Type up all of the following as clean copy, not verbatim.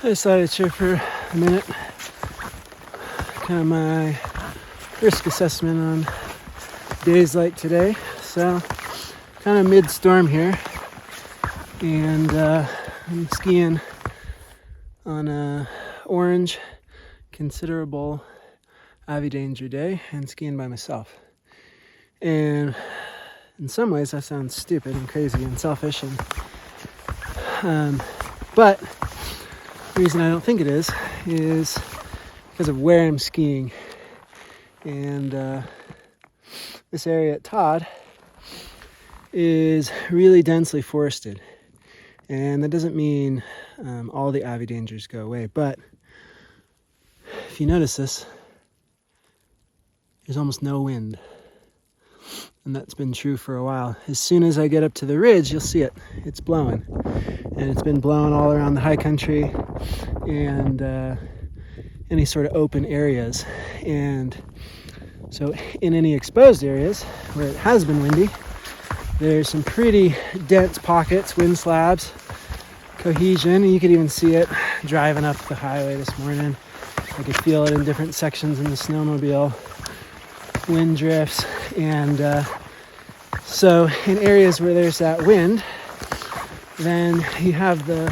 I decided to share for a minute kind of my risk assessment on days like today. So kind of mid-storm here, and I'm skiing on a orange considerable Avi danger day and skiing by myself. And in some ways that sounds stupid and crazy and selfish, but the reason I don't think it is because of where I'm skiing. And this area at Todd is really densely forested. And that doesn't mean all the Avi dangers go away, but if you notice this, there's almost no wind. And that's been true for a while. As soon as I get up to the ridge, you'll see it. It's blowing. And it's been blowing all around the high country and any sort of open areas. And so in any exposed areas where it has been windy, there's some pretty dense pockets, wind slabs, cohesion. And you could even see it driving up the highway this morning. I could feel it in different sections in the snowmobile. Wind drifts, and so in areas where there's that wind, then you have the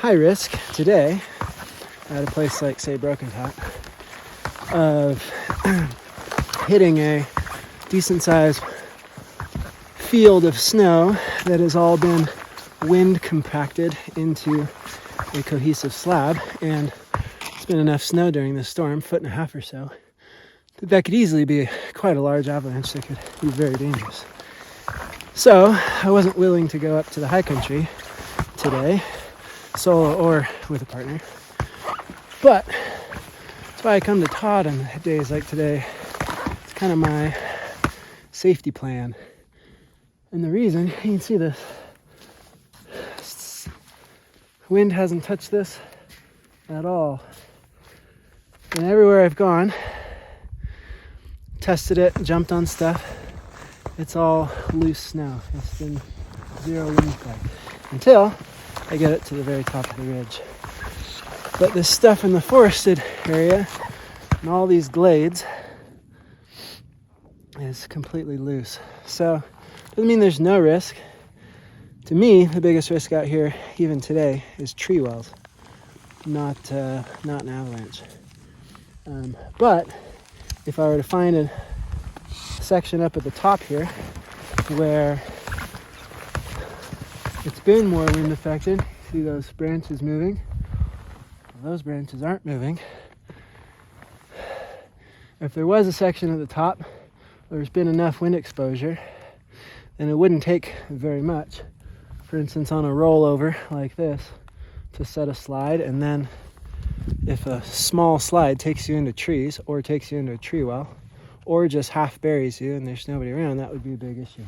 high risk today at a place like, say, Broken Top, of hitting a decent sized field of snow that has all been wind compacted into a cohesive slab. And it's been enough snow during this storm, 1.5 feet or so, that could easily be quite a large avalanche that could be very dangerous. So I wasn't willing to go up to the high country today, solo or with a partner. But that's why I come to Todd on days like today. It's kind of my safety plan. And the reason, you can see this, wind hasn't touched this at all. And everywhere I've gone, tested it, jumped on stuff, it's all loose snow. It's been zero wind effect until I get it to the very top of the ridge. But this stuff in the forested area and all these glades is completely loose. So doesn't mean there's no risk. To me, the biggest risk out here, even today, is tree wells, not an avalanche. But if I were to find a section up at the top here where it's been more wind affected, see those branches moving? Well, those branches aren't moving. If there was a section at the top where there's been enough wind exposure, then it wouldn't take very much. For instance, on a rollover like this, to set a slide, and then if a small slide takes you into trees or takes you into a tree well or just half buries you and there's nobody around, that would be a big issue.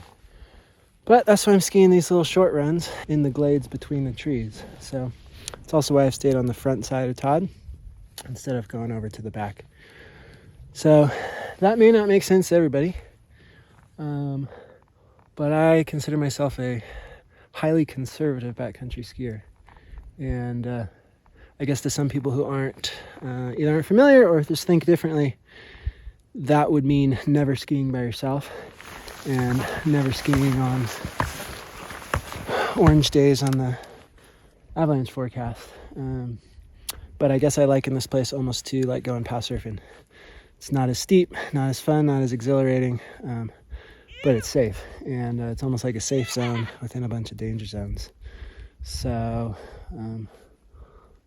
But that's why I'm skiing these little short runs in the glades between the trees. So it's also why I've stayed on the front side of Todd instead of going over to the back. So that may not make sense to everybody, but I consider myself a highly conservative backcountry skier. And I guess to some people who either aren't familiar or just think differently, that would mean never skiing by yourself and never skiing on orange days on the avalanche forecast. But I guess I liken this place almost to like going pass surfing. It's not as steep, not as fun, not as exhilarating, but it's safe. And it's almost like a safe zone within a bunch of danger zones. So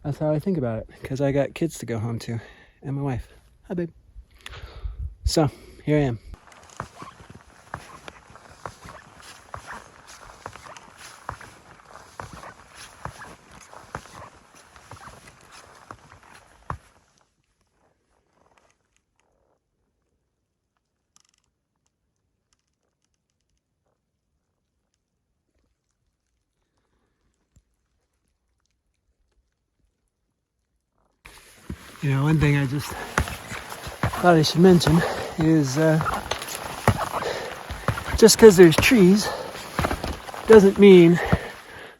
that's how I think about it, because I got kids to go home to and my wife. Hi, babe. So here I am. You know, one thing I just thought I should mention is just because there's trees doesn't mean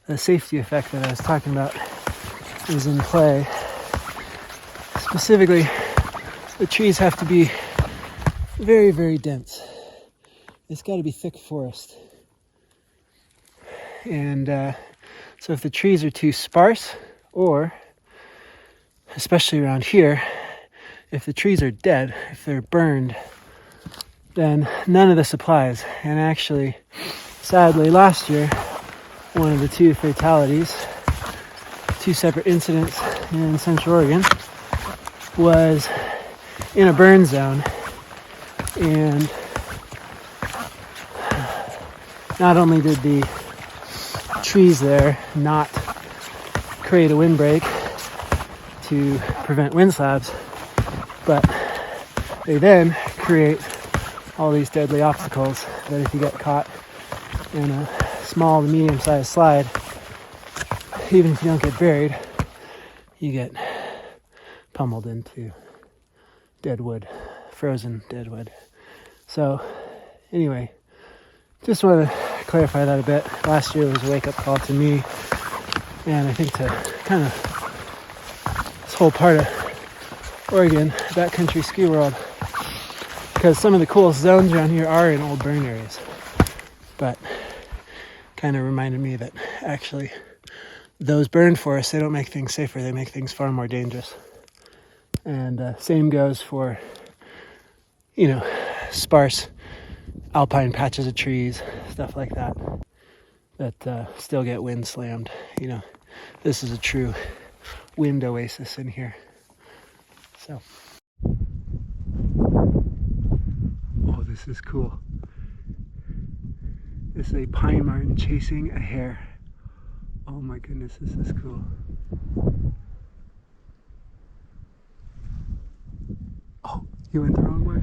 the safety effect that I was talking about is in play. Specifically, the trees have to be very, very dense. It's got to be thick forest. And so if the trees are too sparse, or especially around here, if the trees are dead, if they're burned, then none of this applies. And actually, sadly, last year, one of the two fatalities, two separate incidents in Central Oregon, was in a burn zone. And not only did the trees there not create a windbreak to prevent wind slabs, but they then create all these deadly obstacles that if you get caught in a small to medium-sized slide, even if you don't get buried, you get pummeled into dead wood, frozen dead wood. So anyway, just wanted to clarify that a bit. Last year was a wake-up call to me, and I think to kind of this whole part of Oregon, backcountry ski world, because some of the coolest zones around here are in old burn areas. But kind of reminded me that actually those burn forests, they don't make things safer, they make things far more dangerous. And same goes for, sparse alpine patches of trees, stuff like that, that still get wind slammed. This is a true wind oasis in here. So, oh, this is cool. This is a pine marten chasing a hare. Oh my goodness, this is cool. Oh, you went the wrong way.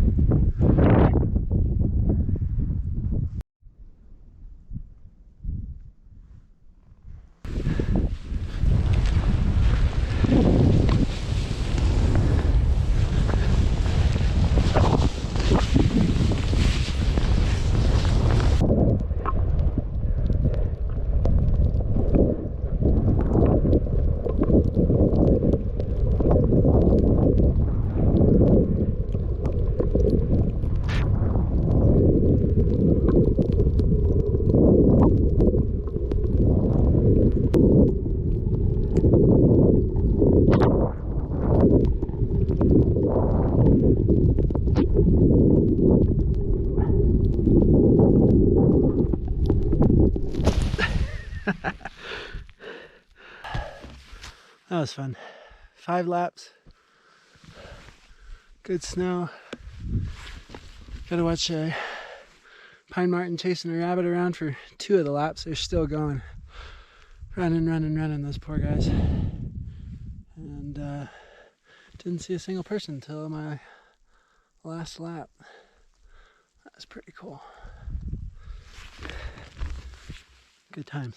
That was fun. 5 laps. Good snow. Gotta watch a pine marten chasing a rabbit around for 2 of the laps. They're still going. Running, those poor guys. And didn't see a single person until my last lap. That was pretty cool. Good times.